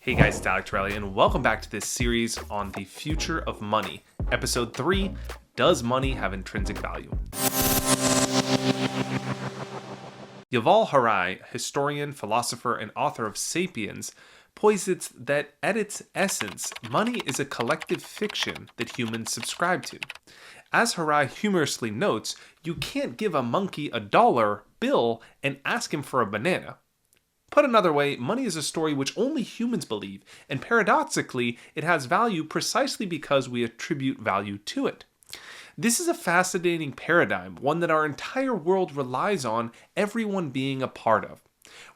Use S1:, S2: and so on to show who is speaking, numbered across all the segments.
S1: Hey guys, it's Alec Torelli, and welcome back to this series on the future of money. Episode 3, Does Money Have Intrinsic Value? Yuval Harari, historian, philosopher, and author of *Sapiens*, posits that at its essence, money is a collective fiction that humans subscribe to. As Harari humorously notes, you can't give a monkey a dollar bill and ask him for a banana. Put another way, money is a story which only humans believe, and paradoxically, it has value precisely because we attribute value to it. This is a fascinating paradigm, one that our entire world relies on everyone being a part of.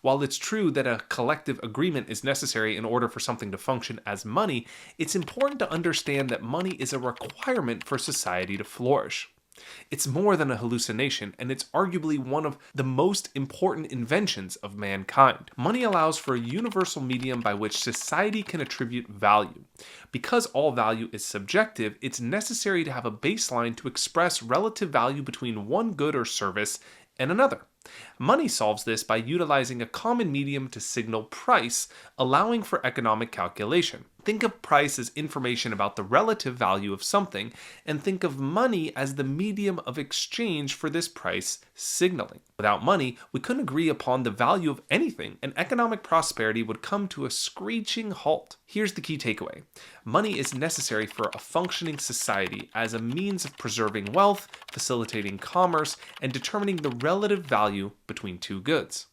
S1: While it's true that a collective agreement is necessary in order for something to function as money, it's important to understand that money is a requirement for society to flourish. It's more than a hallucination, and it's arguably one of the most important inventions of mankind. Money allows for a universal medium by which society can attribute value. Because all value is subjective, it's necessary to have a baseline to express relative value between one good or service and another. Money solves this by utilizing a common medium to signal price, allowing for economic calculation. Think of price as information about the relative value of something, and think of money as the medium of exchange for this price signaling. Without money, we couldn't agree upon the value of anything, and economic prosperity would come to a screeching halt. Here's the key takeaway. Money is necessary for a functioning society as a means of preserving wealth, facilitating commerce, and determining the relative value between two goods.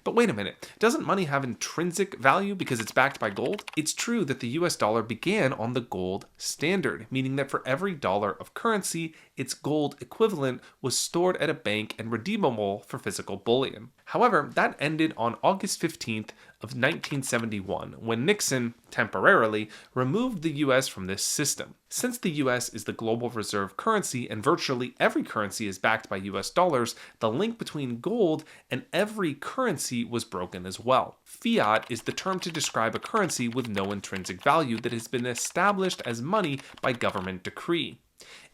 S1: But wait a minute, doesn't money have intrinsic value because it's backed by gold? It's true that the US dollar began on the gold standard, meaning that for every dollar of currency, its gold equivalent was stored at a bank and redeemable for physical bullion. However, that ended on August 15th of 1971, when Nixon, temporarily, removed the US from this system. Since the US is the global reserve currency and virtually every currency is backed by US dollars, the link between gold and every currency was broken as well. Fiat is the term to describe a currency with no intrinsic value that has been established as money by government decree.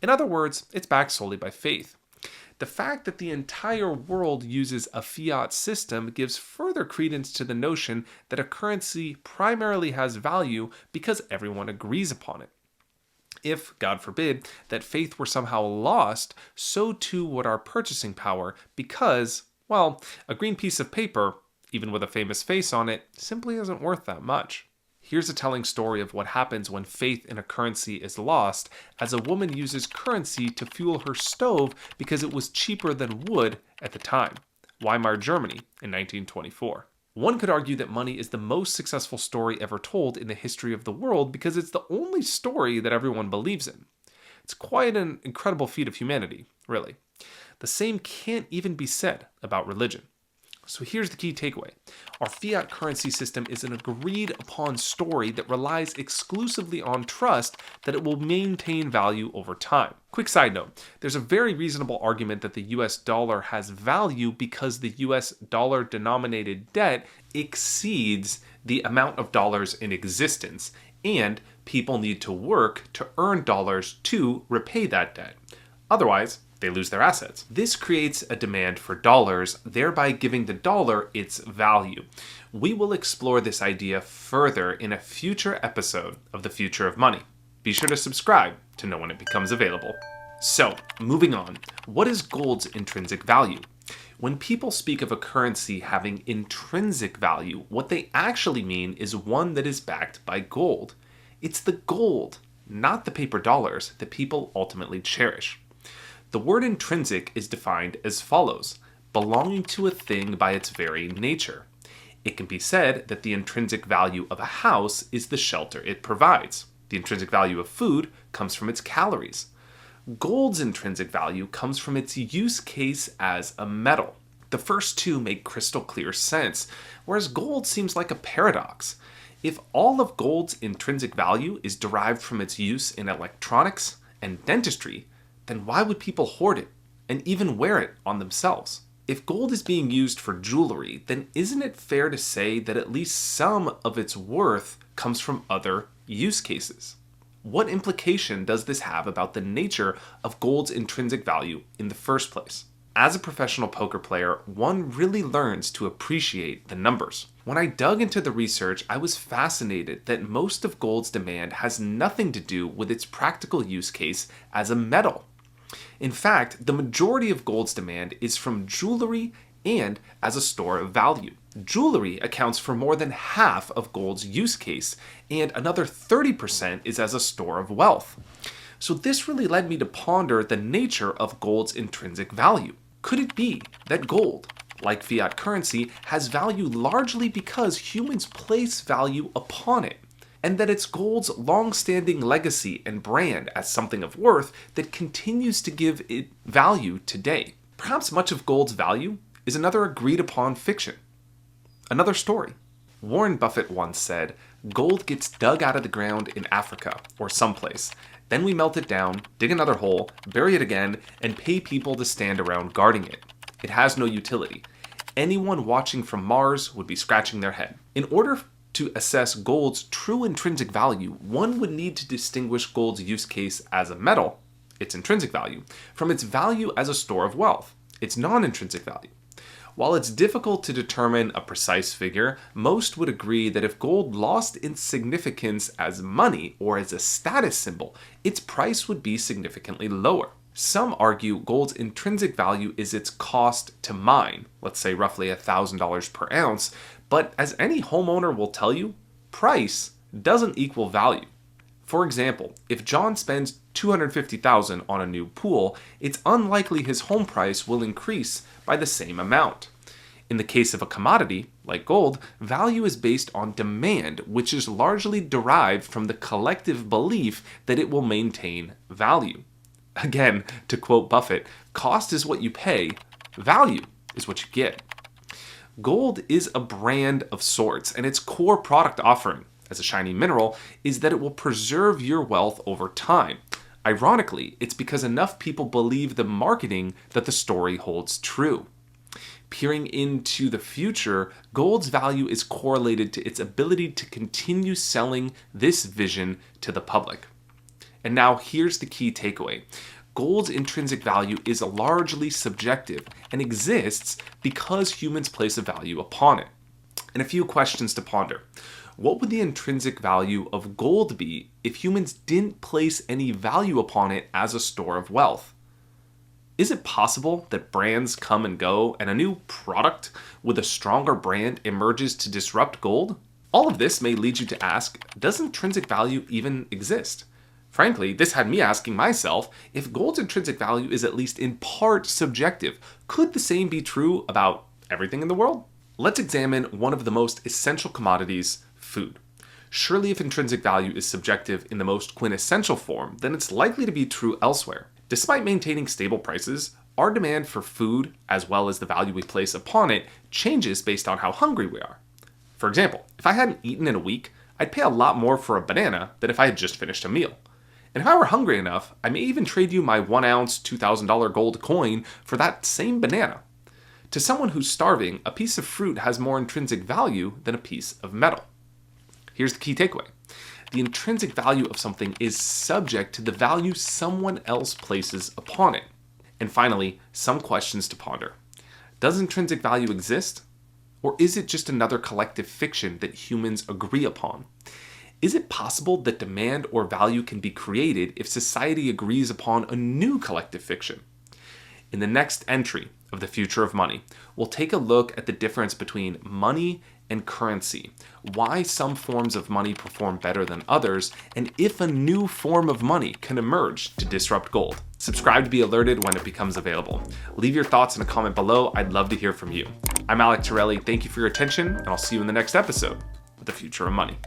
S1: In other words, it's backed solely by faith. The fact that the entire world uses a fiat system gives further credence to the notion that a currency primarily has value because everyone agrees upon it. If, God forbid, that faith were somehow lost, so too would our purchasing power because, well, a green piece of paper, even with a famous face on it, simply isn't worth that much. Here's a telling story of what happens when faith in a currency is lost, as a woman uses currency to fuel her stove because it was cheaper than wood at the time. Weimar, Germany, in 1924. One could argue that money is the most successful story ever told in the history of the world because it's the only story that everyone believes in. It's quite an incredible feat of humanity, really. The same can't even be said about religion. So here's the key takeaway. Our fiat currency system is an agreed upon story that relies exclusively on trust that it will maintain value over time. Quick side note, there's a very reasonable argument that the US dollar has value because the US dollar denominated debt exceeds the amount of dollars in existence, and people need to work to earn dollars to repay that debt. Otherwise, they lose their assets. This creates a demand for dollars, thereby giving the dollar its value. We will explore this idea further in a future episode of The Future of Money. Be sure to subscribe to know when it becomes available. So, moving on, what is gold's intrinsic value? When people speak of a currency having intrinsic value, what they actually mean is one that is backed by gold. It's the gold, not the paper dollars, that people ultimately cherish. The word intrinsic is defined as follows: belonging to a thing by its very nature. It can be said that the intrinsic value of a house is the shelter it provides. The intrinsic value of food comes from its calories. Gold's intrinsic value comes from its use case as a metal. The first two make crystal clear sense, whereas gold seems like a paradox. If all of gold's intrinsic value is derived from its use in electronics and dentistry, then why would people hoard it and even wear it on themselves? If gold is being used for jewelry, then isn't it fair to say that at least some of its worth comes from other use cases? What implication does this have about the nature of gold's intrinsic value in the first place? As a professional poker player, one really learns to appreciate the numbers. When I dug into the research, I was fascinated that most of gold's demand has nothing to do with its practical use case as a metal. In fact, the majority of gold's demand is from jewelry and as a store of value. Jewelry accounts for more than half of gold's use case, and another 30% is as a store of wealth. So this really led me to ponder the nature of gold's intrinsic value. Could it be that gold, like fiat currency, has value largely because humans place value upon it, and that it's gold's long-standing legacy and brand as something of worth that continues to give it value today? Perhaps much of gold's value is another agreed-upon fiction. Another story. Warren Buffett once said, "Gold gets dug out of the ground in Africa or someplace. Then we melt it down, dig another hole, bury it again, and pay people to stand around guarding it. It has no utility. Anyone watching from Mars would be scratching their head." In order to assess gold's true intrinsic value, one would need to distinguish gold's use case as a metal, its intrinsic value, from its value as a store of wealth, its non-intrinsic value. While it's difficult to determine a precise figure, most would agree that if gold lost its significance as money or as a status symbol, its price would be significantly lower. Some argue gold's intrinsic value is its cost to mine, let's say roughly $1,000 per ounce, but as any homeowner will tell you, price doesn't equal value. For example, if John spends $250,000 on a new pool, it's unlikely his home price will increase by the same amount. In the case of a commodity, like gold, value is based on demand, which is largely derived from the collective belief that it will maintain value. Again, to quote Buffett, "Cost is what you pay, value is what you get." Gold is a brand of sorts, and its core product offering, as a shiny mineral, is that it will preserve your wealth over time. Ironically, it's because enough people believe the marketing that the story holds true. Peering into the future, gold's value is correlated to its ability to continue selling this vision to the public. And now here's the key takeaway. Gold's intrinsic value is largely subjective and exists because humans place a value upon it. And a few questions to ponder. What would the intrinsic value of gold be if humans didn't place any value upon it as a store of wealth? Is it possible that brands come and go and a new product with a stronger brand emerges to disrupt gold? All of this may lead you to ask, does intrinsic value even exist? Frankly, this had me asking myself, if gold's intrinsic value is at least in part subjective, could the same be true about everything in the world? Let's examine one of the most essential commodities, food. Surely if intrinsic value is subjective in the most quintessential form, then it's likely to be true elsewhere. Despite maintaining stable prices, our demand for food, as well as the value we place upon it, changes based on how hungry we are. For example, if I hadn't eaten in a week, I'd pay a lot more for a banana than if I had just finished a meal. And if I were hungry enough, I may even trade you my 1 ounce, $2,000 gold coin for that same banana. To someone who's starving, a piece of fruit has more intrinsic value than a piece of metal. Here's the key takeaway. The intrinsic value of something is subject to the value someone else places upon it. And finally, some questions to ponder. Does intrinsic value exist? Or is it just another collective fiction that humans agree upon? Is it possible that demand or value can be created if society agrees upon a new collective fiction? In the next entry of The Future of Money, we'll take a look at the difference between money and currency, why some forms of money perform better than others, and if a new form of money can emerge to disrupt gold. Subscribe to be alerted when it becomes available. Leave your thoughts in a comment below. I'd love to hear from you. I'm Alec Torelli. Thank you for your attention, and I'll see you in the next episode of The Future of Money.